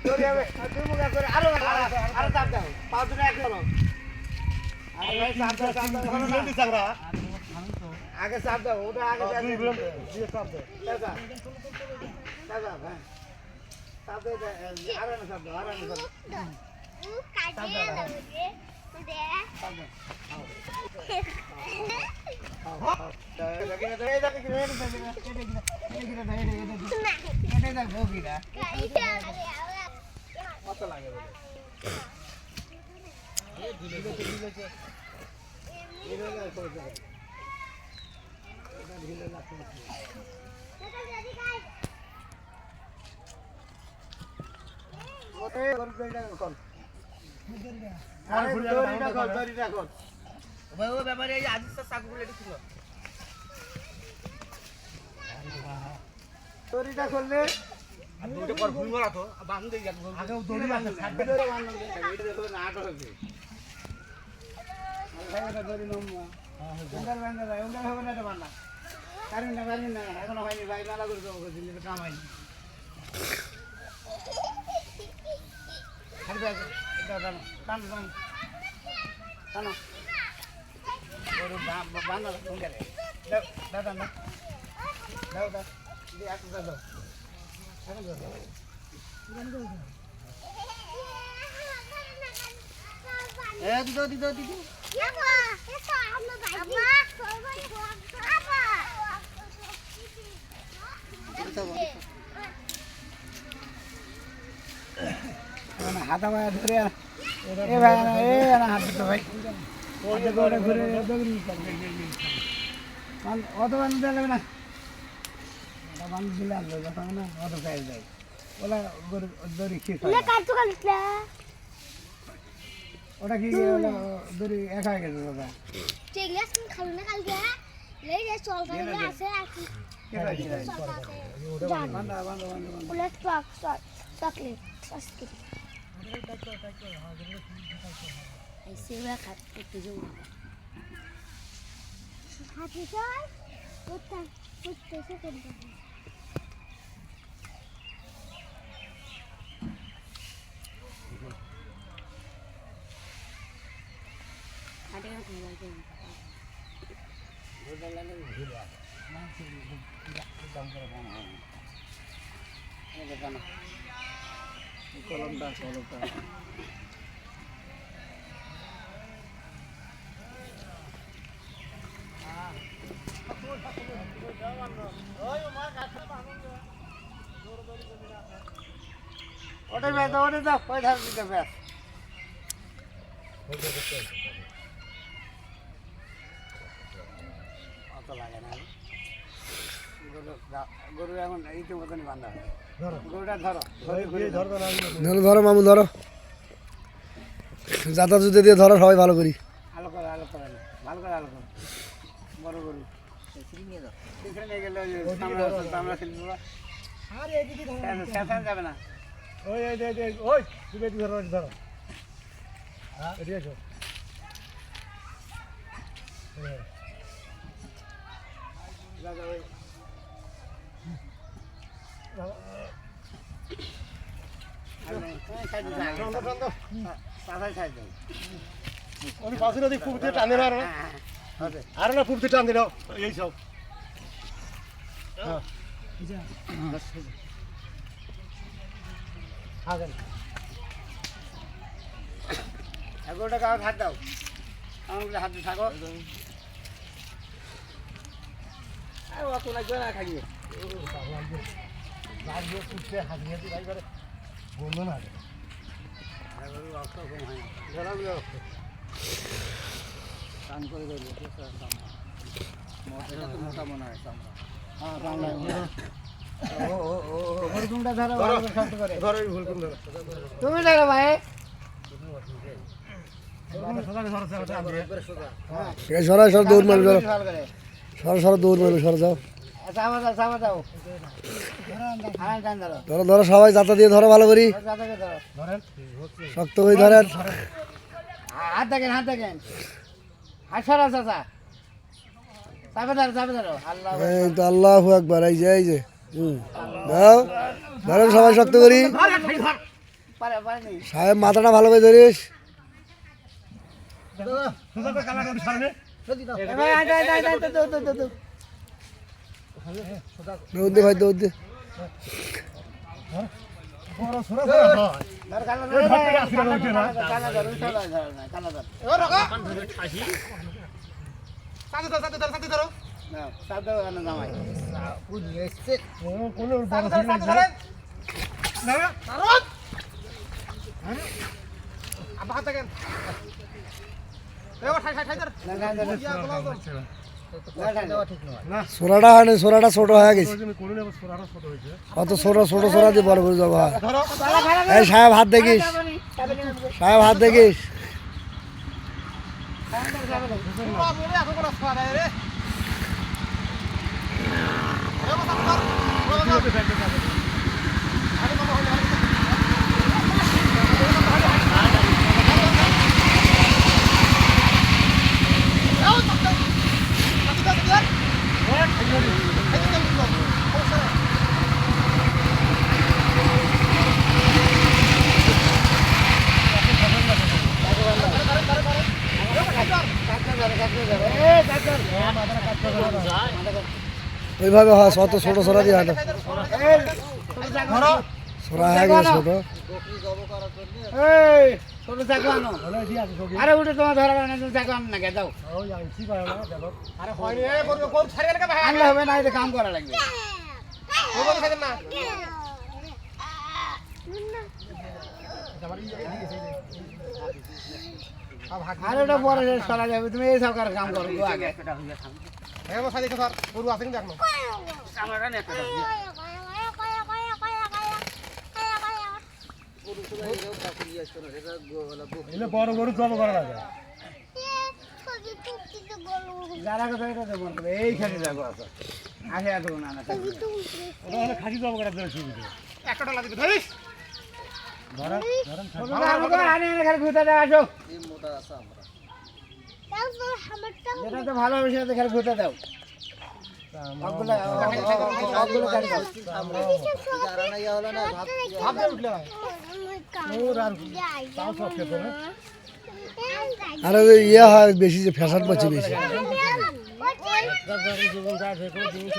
দড়ি হবে দুই মুখ করে আরো চাপ দাও পা দুটো এক করো আরে ভাই চাপ দাও জলদি চাপরা আগে চাপ দাও ওটা আগে দিয়ে চাপ দাও দাদা দাদা ভাই চাপ দাও আরো না চাপ দাও আরো না চাপ দাও কাটিয়ে দাও দে চাপ দাও ব্যাপারে আজিজটা চাকুগুলো একটু ছিল দড়িটা করলে আর দুটো পর ভুল মারা তো বাঁধতে যাক আগে দড়ি আছে ছাড়বে দড়ি বাঁধতে এটা দেখো না আটো হবে আলাদা দড়ি নমা উন্ডার বাঁধা যায় উন্ডার হবে না তো বাঁধা কারেন্ট না এখনো হয়নি ভাই মেলা করে দেবো দিন কাম হয়নি ছাড়বে এটা টানো টানো টানো দড়ি বাঁধা উন্ডারে দাদা না দাও দাও দি আট দাও দিদি হাতা ভাই ধরে এ ভাই এ না হাত দিতে ভাই ঘুরে অত বান্ধব দেবে না বান্ধব দিলে আসবে যখন না অত খাই যায় ওলা দড়ি শেষ ওটা কি দড়ি এক হয়ে গেছে দাদা কলমটা ওটাই ভাই দাও ওটাই দাও পয়সা দিতে ব্যাস অত লাগে না গরু এখন এইটু মতনই বান্ধা হয় গরুটা ধরো ধরো মামু ধরো যাতা জুতে দিয়ে ধরো সবাই ভালো করি আলো করে ভালো করে আলো করো বড় গরু নিয়ে গেলে আমরা শেষান যাবে না ওই তুমি ধরো ধরো হ্যাঁ এদিকে এসো আমি পাশে নদী পুকুর দিয়ে টানে মারো আর না পুকুর দিয়ে টান দিল এই সব এগারোটা কাগজ হাত দাও আমার হাতে থাকো অত লাগবে না খাইয়ে বললো না কাম করে মোটা মনে হয় তুমি দেখো ভাই সরা সর দৌড় মারবে সরা দৌড় মারবে সরা যাও ধরো ধরো সবাই যাতা দিয়ে ধরো ভালো করি শক্ত করে ধরেন হাত দেখেন হাত সরা চাচা এই তো আল্লাহু আকবার এই যে দাও ধরেন সবাই শক্ত করি পারেনি সাহেব মাথাটা ভালো করে ধরিস সুন্দর করে কালার করে সামনে ভাই আয় আয় আয় দে দৌড় দে ভাই দৌড় দে বড় ছোড়া হয় ধর কালা ওই ঘর থেকে আসিরা উঠে না কালা ধর কালা ধর ও রকা সাথে ধরো না সাদ দাও না জামাই ও কোন বড় ছিল না না কারণ আবা হাত দেখেন এবার ঠাই ধর না গান ধর না সোরাটা হয় না সোরাটা ছোট হয়ে গেছে আমি কোন নেব ছোড়াটা ছোট হয়েছে অত ছোট ছোট সোরা দিয়ে বড় করে যাবো ধরো এই সাহেব হাত দেখিস সাহেব হাত দেখিস মরে এখন কোন ছোড়া রে ওইভাবে হয় অত ছোট সোরা দিয়ে হাঁটো ধরো সোরা হয়ে গেছে ছোট এই ছোট চাকু আনো আরে উঠে তোমার ধরা না তুমি চাকু আনো না কে দাও ওই আইছি পায় না দেখো আরে হয়নি এ কোন ছাড়িয়ে লাগা ভাই আনলে হবে না এটা কাম করা লাগবে ও কোন খাইতেন না আর ওটা পরে চলা যাবে তুমি এই সব কাম করো গো আগে হ্যাঁ মশাই দেখো স্যার গরু আছে কি দেখো এলে বড় গরু জব করা লাগে যারা কথা এটা তো বলতে এইখানে যাবো আছে আসে এত না না ওটা হলে খাসি জব করার জন্য সুবিধা একটা লাগবে ধরিস ধরেন ধরেন আনে খালি ঘুরতে দাও আসো যেটা তো ভালো বিষয় তো খালি ঘুরতে দাও অগুলো গাড়ি দাও ভাব দিয়ে উঠলে ভাই তাও সব খেতে না আর ওই ইয়ে হয় বেশি যে ফ্যাশন পাচ্ছে বেশি জীবন যা দেখো জিনিস